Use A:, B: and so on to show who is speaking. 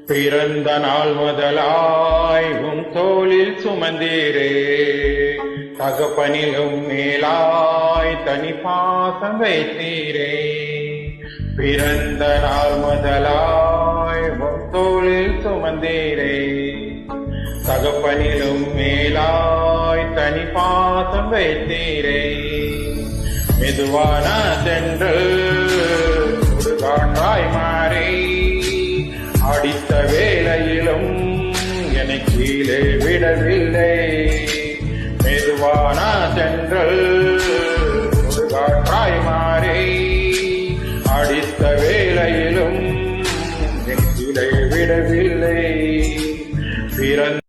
A: பிறந்த நாள் முதலாய் உன் தோளில் சுமந்தீரே, தகப்பனிலும் மேலாய் தனி பாசம் வைத்தீரே. பிறந்த நாள் முதலாய் உன் தோளில் சுமந்தீரே, தகப்பனிலும் மேலாய் தனி பாசம் வைத்தீரே. மெதுவான தென்றல் சுடுகாற்றாய் மாறி அடித்த வேளையிலும் என்னை கீழே விடவில்லை. மெதுவான தென்றல் சுடுகாற்றாய் மாறி அடித்த வேளையிலும் என்னை கீழே விடவில்லை. பிறந்த